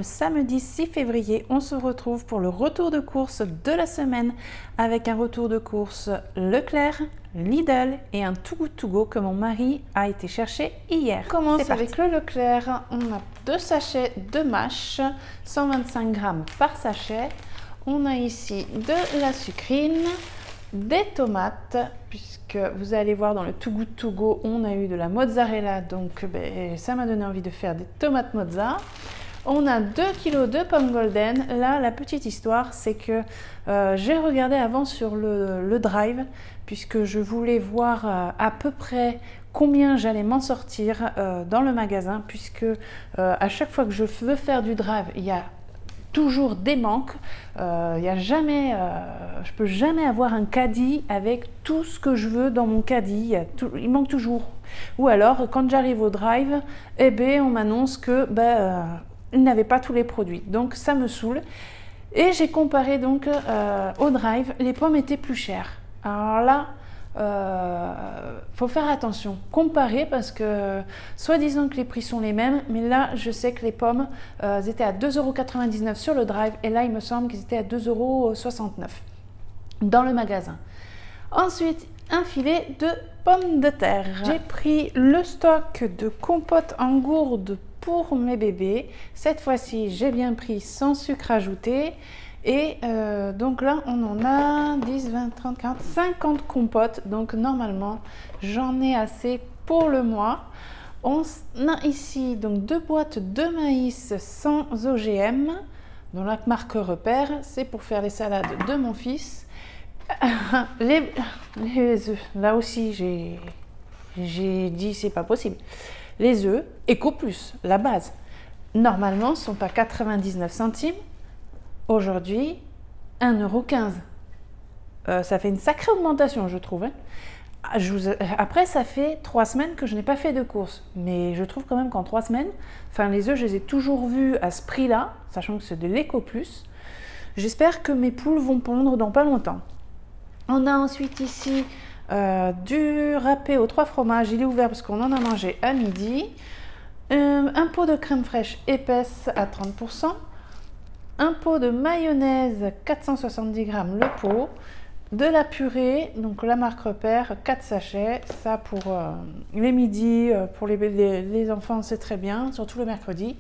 le samedi 6 février, on se retrouve pour le retour de course de la semaine avec un retour de course Leclerc, Lidl et un Too Good To Go que mon mari a été chercher hier. On commence avec le Leclerc. On a 2 sachets de mâche, 125 grammes par sachet. On a ici de la sucrine, des tomates, puisque vous allez voir dans le Too Good To Go, on a eu de la mozzarella, donc ça m'a donné envie de faire des tomates mozza. On a 2 kg de pommes golden. Là, la petite histoire, c'est que j'ai regardé avant sur le drive, puisque je voulais voir à peu près combien j'allais m'en sortir dans le magasin, puisque à chaque fois que je veux faire du drive, il y a toujours des manques. Il y a jamais, je peux jamais avoir un caddie avec tout ce que je veux dans mon caddie. Il manque toujours. Ou alors, quand j'arrive au drive, on m'annonce que il n'avait pas tous les produits. Donc ça me saoule. Et j'ai comparé donc au drive, les pommes étaient plus chères. Alors là, faut faire attention, comparer, parce que soi-disant que les prix sont les mêmes, mais là je sais que les pommes étaient à 2,99 € sur le drive, et là il me semble qu'ils étaient à 2,69 € dans le magasin. Ensuite, un filet de pommes de terre. J'ai pris le stock de compote en gourde pour mes bébés. Cette fois-ci j'ai bien pris sans sucre ajouté. Et donc là, on en a 10, 20, 30, 40, 50 compotes. Donc normalement, j'en ai assez pour le mois. On a ici donc 2 boîtes de maïs sans OGM, dont la marque Repère. C'est pour faire les salades de mon fils. Les œufs, là aussi, j'ai dit c'est pas possible. Les œufs, Eco Plus, la base, normalement, sont à 99 centimes. Aujourd'hui, 1,15 €. Ça fait une sacrée augmentation, je trouve. Après, ça fait 3 semaines que je n'ai pas fait de course. Mais je trouve quand même qu'en 3 semaines, les œufs, je les ai toujours vus à ce prix-là, sachant que c'est de l'Eco Plus. J'espère que mes poules vont pondre dans pas longtemps. On a ensuite ici du râpé aux 3 fromages. Il est ouvert parce qu'on en a mangé à midi. Un pot de crème fraîche épaisse à 30%. Un pot de mayonnaise, 470 grammes le pot, de la purée, donc la marque Repère, 4 sachets, ça pour les midis, pour les enfants c'est très bien, surtout le mercredi.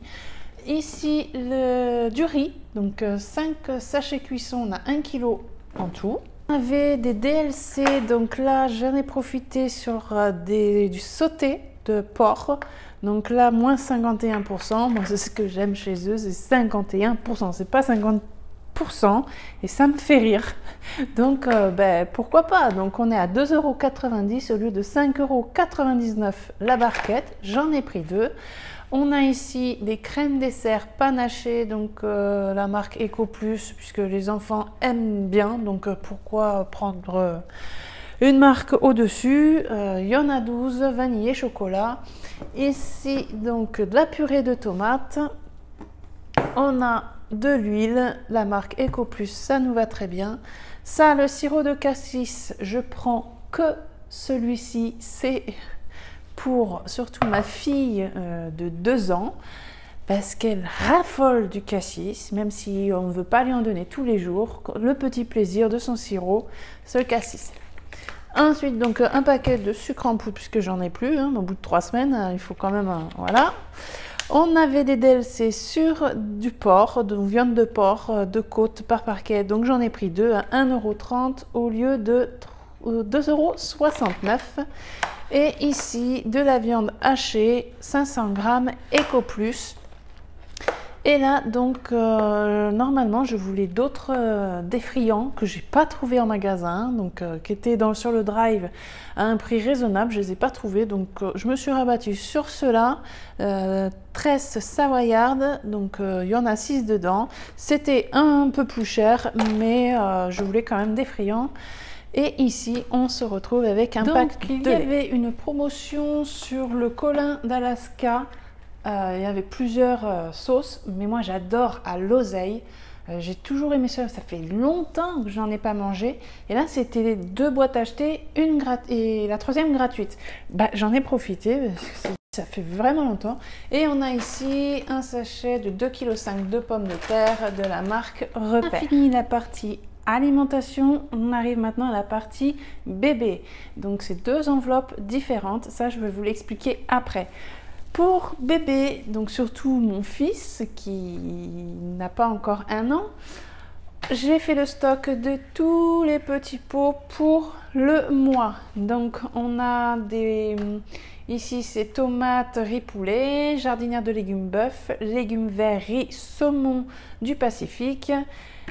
Ici du riz, donc 5 sachets cuisson, on a 1 kg en tout. On avait des DLC, donc là j'en ai profité sur du sauté de porc. Donc là, moins 51%, moi c'est ce que j'aime chez eux, c'est 51%, c'est pas 50%, et ça me fait rire. Donc pourquoi pas. Donc on est à 2,90 € au lieu de 5,99 € la barquette, j'en ai pris 2. On a ici des crèmes dessert panachées, donc la marque Eco Plus, puisque les enfants aiment bien, donc pourquoi prendre une marque au-dessus. Il y en a 12, vanille et chocolat. Ici, donc, de la purée de tomates. On a de l'huile, la marque Eco Plus, ça nous va très bien. Ça, le sirop de cassis, je prends que celui-ci. C'est pour surtout ma fille de 2 ans, parce qu'elle raffole du cassis, même si on ne veut pas lui en donner tous les jours. Le petit plaisir de son sirop, c'est le cassis. Ensuite, donc un paquet de sucre en poudre, puisque j'en ai plus, au bout de 3 semaines, il faut quand même, voilà. On avait des DLC sur du porc, donc viande de porc, de côte par paquet, donc j'en ai pris 2 à 1,30 € au lieu de 2,69 €. Et ici, de la viande hachée, 500 grammes, Eco Plus. Et là, donc, normalement, je voulais d'autres défrayants que j'ai pas trouvé en magasin, donc qui étaient sur le drive à un prix raisonnable. Je les ai pas trouvés, donc je me suis rabattue sur ceux-là. Tresse savoyarde, donc il y en a 6 dedans. C'était un peu plus cher, mais je voulais quand même défrayants. Et ici, on se retrouve avec un pack de lait. Il y avait une promotion sur le colin d'Alaska. Il y avait plusieurs sauces, mais moi j'adore à l'oseille. J'ai toujours aimé ça, ça fait longtemps que j'en ai pas mangé. Et là, c'était 2 boîtes achetées, et la 3e gratuite. J'en ai profité, parce que ça fait vraiment longtemps. Et on a ici un sachet de 2,5 kg de pommes de terre de la marque Repère. On a fini la partie alimentation, on arrive maintenant à la partie bébé. Donc c'est deux enveloppes différentes, ça je vais vous l'expliquer après. Pour bébé, donc surtout mon fils qui n'a pas encore 1 an, j'ai fait le stock de tous les petits pots pour le mois. Donc on a des... Ici c'est tomates, riz poulet, jardinière de légumes bœuf, légumes verts, riz, saumon du Pacifique.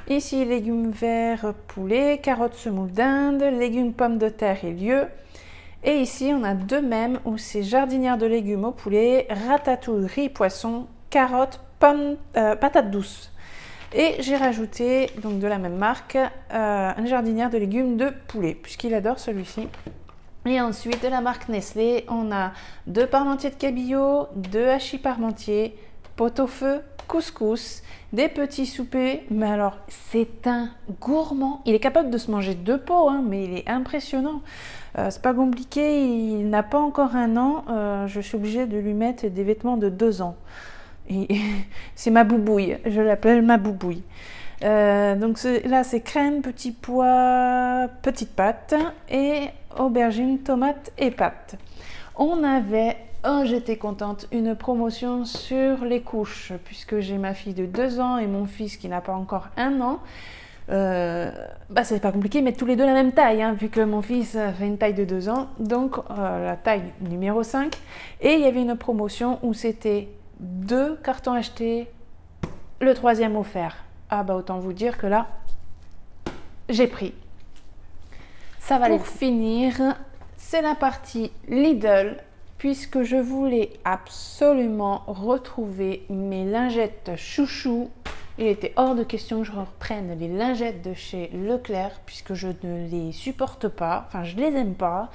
Ici légumes verts, poulet, carottes, semoule d'Inde, légumes pommes de terre et lieu. Et ici on a deux mêmes où c'est jardinière de légumes au poulet, ratatouille, riz, poisson, carottes, pommes, patates douces. Et j'ai rajouté donc de la même marque une jardinière de légumes de poulet puisqu'il adore celui-ci. Et ensuite de la marque Nestlé, on a 2 parmentiers de cabillaud, 2 hachis parmentiers, pot-au-feu, couscous, des petits soupers. Mais alors, c'est un gourmand. Il est capable de se manger 2 pots, hein, mais il est impressionnant. C'est pas compliqué, il n'a pas encore 1 an. Je suis obligée de lui mettre des vêtements de 2 ans. C'est ma boubouille, je l'appelle ma boubouille. Donc là c'est crème, petits pois, petites pâtes et aubergines, tomates et pâtes. On avait, oh j'étais contente, une promotion sur les couches puisque j'ai ma fille de 2 ans et mon fils qui n'a pas encore 1 an. C'est pas compliqué, mais tous les deux la même taille, hein, vu que mon fils fait une taille de 2 ans, donc la taille numéro 5. Et il y avait une promotion où c'était 2 cartons achetés, le 3e offert. Ah bah autant vous dire que là, j'ai pris. Ça va. Pour finir, c'est la partie Lidl, puisque je voulais absolument retrouver mes lingettes chouchou. Il était hors de question que je reprenne les lingettes de chez Leclerc, puisque je ne les supporte pas, enfin je les aime pas.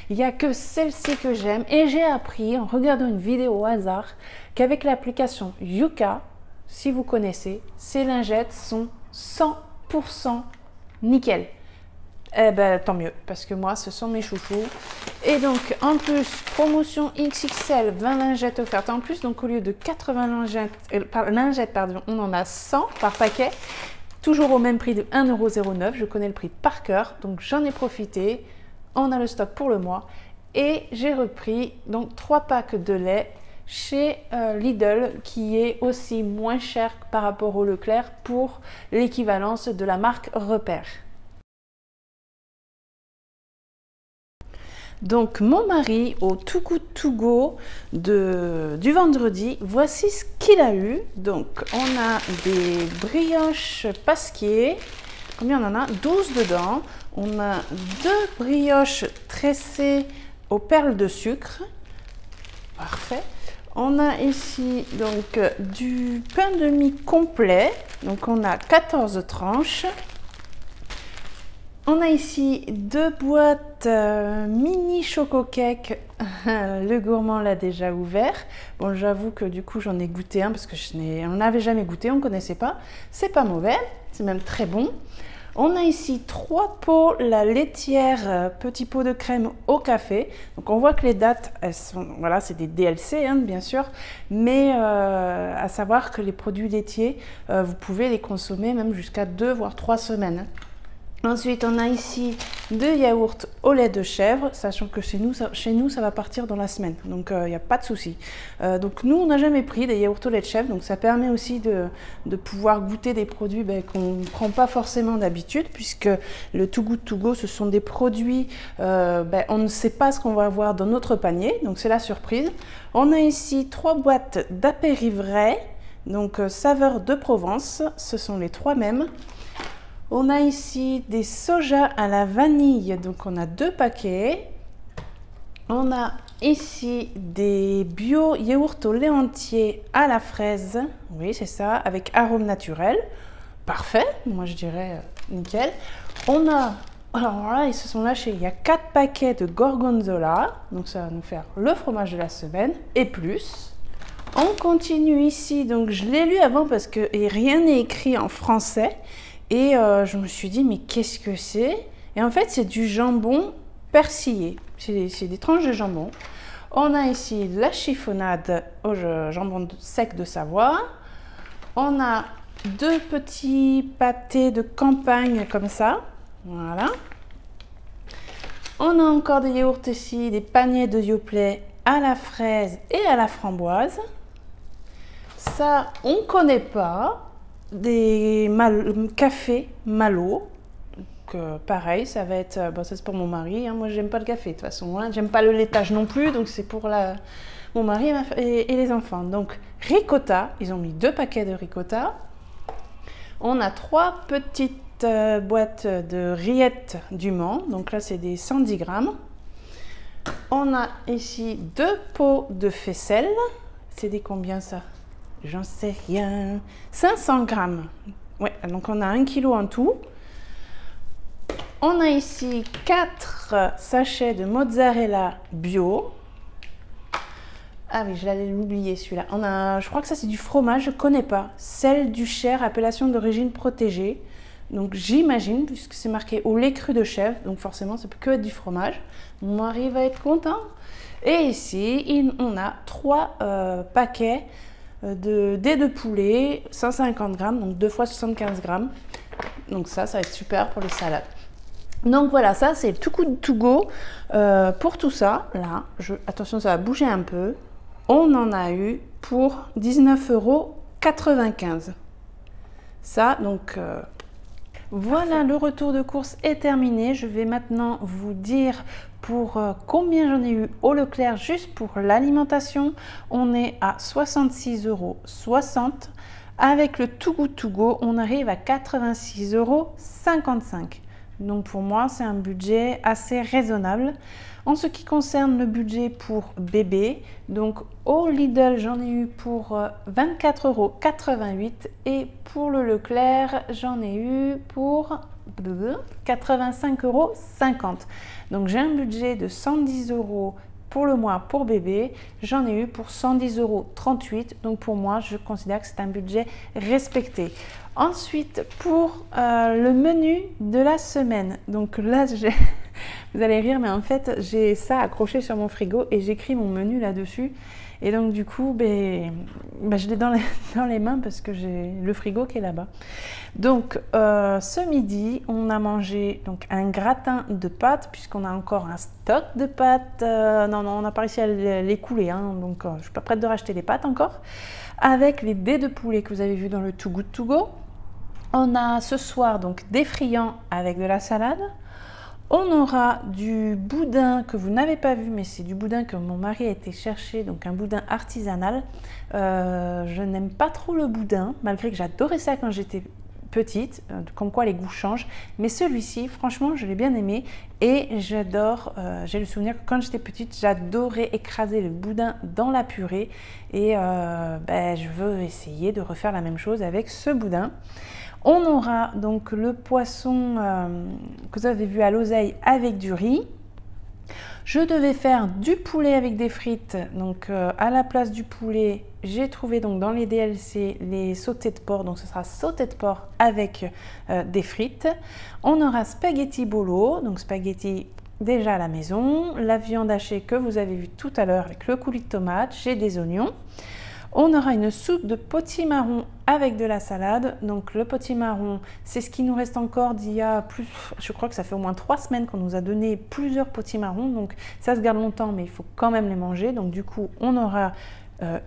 Il n'y a que celles-ci que j'aime. Et j'ai appris, en regardant une vidéo au hasard, qu'avec l'application Yuka, si vous connaissez, ces lingettes sont 100% nickel. Eh ben tant mieux, parce que moi ce sont mes chouchous. Et donc en plus, promotion XXL, 20 lingettes offertes en plus. Donc au lieu de 80 lingettes, on en a 100 par paquet. Toujours au même prix de 1,09 €. Je connais le prix par cœur, donc j'en ai profité. On a le stock pour le mois. Et j'ai repris donc 3 packs de lait chez Lidl, qui est aussi moins cher par rapport au Leclerc pour l'équivalence de la marque Repère. Donc mon mari au Too Good To Go du vendredi, voici ce qu'il a eu. Donc on a des brioches Pasquier, combien on en a? 12 dedans. On a 2 brioches tressées aux perles de sucre, parfait. On a ici donc du pain de mie complet, donc on a 14 tranches. On a ici 2 boîtes mini choco cake. Le gourmand l'a déjà ouvert. Bon, j'avoue que du coup j'en ai goûté un parce que on n'avait jamais goûté, on ne connaissait pas. C'est pas mauvais, c'est même très bon. On a ici 3 pots, la laitière, petit pot de crème au café. Donc on voit que les dates, elles sont, voilà, c'est des DLC hein, bien sûr, mais à savoir que les produits laitiers, vous pouvez les consommer même jusqu'à 2 voire 3 semaines. Ensuite, on a ici 2 yaourts au lait de chèvre, sachant que chez nous, ça va partir dans la semaine, donc il n'y a pas de souci. Donc nous, on n'a jamais pris des yaourts au lait de chèvre, donc ça permet aussi de pouvoir goûter des produits qu'on ne prend pas forcément d'habitude, puisque le Too Good To Go, ce sont des produits, on ne sait pas ce qu'on va avoir dans notre panier, donc c'est la surprise. On a ici 3 boîtes d'apéritifs, donc saveur de Provence, ce sont les 3 mêmes. On a ici des sojas à la vanille, donc on a 2 paquets. On a ici des bio yaourts au lait entier à la fraise, oui c'est ça, avec arôme naturel. Parfait, moi je dirais nickel. On a, alors là ils se sont lâchés, il y a 4 paquets de gorgonzola, donc ça va nous faire le fromage de la semaine et plus. On continue ici, donc je l'ai lu avant parce que rien n'est écrit en français. Et je me suis dit, mais qu'est-ce que c'est? Et en fait, c'est du jambon persillé. C'est des tranches de jambon. On a ici la chiffonnade au jambon sec de Savoie. On a 2 petits pâtés de campagne comme ça. Voilà. On a encore des yaourts ici, des paniers de Yoplait à la fraise et à la framboise. Ça, on ne connaît pas. Des cafés Malo. Donc, pareil, ça va être... Bon, ça c'est pour mon mari. Hein. Moi, j'aime pas le café de toute façon. Hein. J'aime pas le laitage non plus. Donc, c'est pour mon mari et les enfants. Donc, ricotta. Ils ont mis 2 paquets de ricotta. On a 3 petites boîtes de rillettes du Mans. Donc là, c'est des 110 grammes. On a ici 2 pots de faisselle. C'est des combien ça? J'en sais rien. 500 grammes. Ouais, donc on a 1 kg en tout. On a ici 4 sachets de mozzarella bio. Ah oui, je l'allais l'oublier celui-là. On a, je crois que ça c'est du fromage, je ne connais pas. Sel du Cher, appellation d'origine protégée. Donc j'imagine, puisque c'est marqué au lait cru de chèvre, donc forcément ça peut que être du fromage. Mon mari va être content. Et ici, on a 3 paquets de dés de poulet, 150 grammes, donc 2 fois 75 grammes. Donc ça va être super pour les salades. Donc voilà, ça c'est le Too Good To Go pour tout ça. Là, attention, ça va bouger un peu. On en a eu pour 19,95 €. Ça, donc voilà, le retour de course est terminé. Je vais maintenant vous dire pour combien j'en ai eu au Leclerc juste pour l'alimentation. On est à 66,60 €. Avec le Too Good To Go, on arrive à 86,55 €. Donc pour moi, c'est un budget assez raisonnable. En ce qui concerne le budget pour bébé, donc au Lidl, j'en ai eu pour 24,88 € et pour le Leclerc, j'en ai eu pour 85,50 €. Donc j'ai un budget de 110 € pour le mois pour bébé, j'en ai eu pour 110,38 €. Donc pour moi, je considère que c'est un budget respecté. Ensuite, pour le menu de la semaine. Donc là, vous allez rire, mais en fait, j'ai ça accroché sur mon frigo et j'écris mon menu là-dessus. Et donc du coup, je l'ai dans les mains parce que j'ai le frigo qui est là-bas. Donc ce midi, on a mangé donc un gratin de pâtes puisqu'on a encore un stock de pâtes. Non, on n'a pas réussi à l'écouler, hein, donc je ne suis pas prête de racheter les pâtes encore. Avec les dés de poulet que vous avez vu dans le Too Good To Go. On a ce soir donc des friands avec de la salade. On aura du boudin que vous n'avez pas vu, mais c'est du boudin que mon mari a été chercher, donc un boudin artisanal. Je n'aime pas trop le boudin, malgré que j'adorais ça quand j'étais petite, comme quoi les goûts changent. Mais celui-ci, franchement, je l'ai bien aimé et j'adore, j'ai le souvenir que quand j'étais petite, j'adorais écraser le boudin dans la purée et je veux essayer de refaire la même chose avec ce boudin. On aura donc le poisson que vous avez vu à l'oseille avec du riz. Je devais faire du poulet avec des frites. Donc à la place du poulet, j'ai trouvé donc dans les DLC les sautés de porc. Donc ce sera sauté de porc avec des frites. On aura spaghetti bolo, donc spaghetti déjà à la maison. La viande hachée que vous avez vu tout à l'heure avec le coulis de tomate. J'ai des oignons. On aura une soupe de potimarron avec de la salade. Donc le potimarron, c'est ce qui nous reste encore d'il y a plus, je crois que ça fait au moins 3 semaines qu'on nous a donné plusieurs potimarrons. Donc ça se garde longtemps, mais il faut quand même les manger. Donc du coup, on aura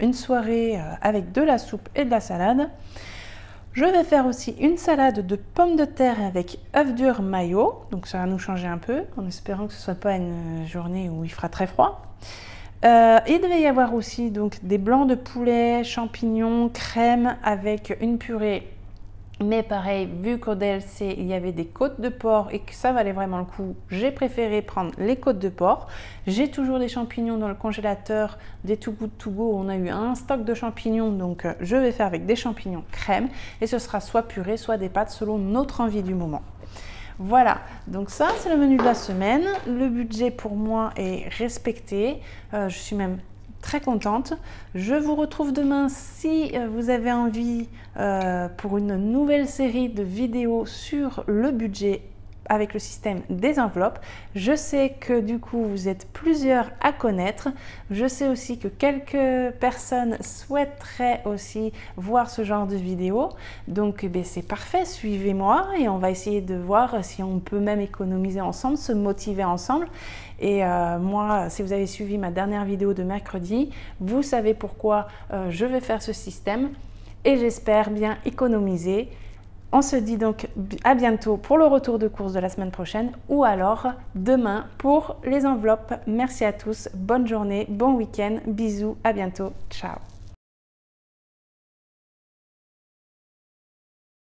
une soirée avec de la soupe et de la salade. Je vais faire aussi une salade de pommes de terre avec œufs durs mayo. Donc ça va nous changer un peu, en espérant que ce ne soit pas une journée où il fera très froid. Il devait y avoir aussi donc des blancs de poulet, champignons, crème avec une purée. Mais pareil, vu qu'au DLC il y avait des côtes de porc et que ça valait vraiment le coup, j'ai préféré prendre les côtes de porc. J'ai toujours des champignons dans le congélateur, des Too Good To Go. On a eu un stock de champignons, donc je vais faire avec des champignons crème. Et ce sera soit purée, soit des pâtes selon notre envie du moment. Voilà, donc ça c'est le menu de la semaine. Le budget pour moi est respecté. Je suis même très contente. Je vous retrouve demain si vous avez envie pour une nouvelle série de vidéos sur le budget avec le système des enveloppes. Je sais que du coup vous êtes plusieurs à connaître. Je sais aussi que quelques personnes souhaiteraient aussi voir ce genre de vidéo. Donc c'est parfait, suivez-moi et on va essayer de voir si on peut même économiser ensemble, se motiver ensemble. Et moi, si vous avez suivi ma dernière vidéo de mercredi, vous savez pourquoi je vais faire ce système et j'espère bien économiser. On se dit donc à bientôt pour le retour de course de la semaine prochaine ou alors demain pour les enveloppes. Merci à tous, bonne journée, bon week-end, bisous, à bientôt, ciao.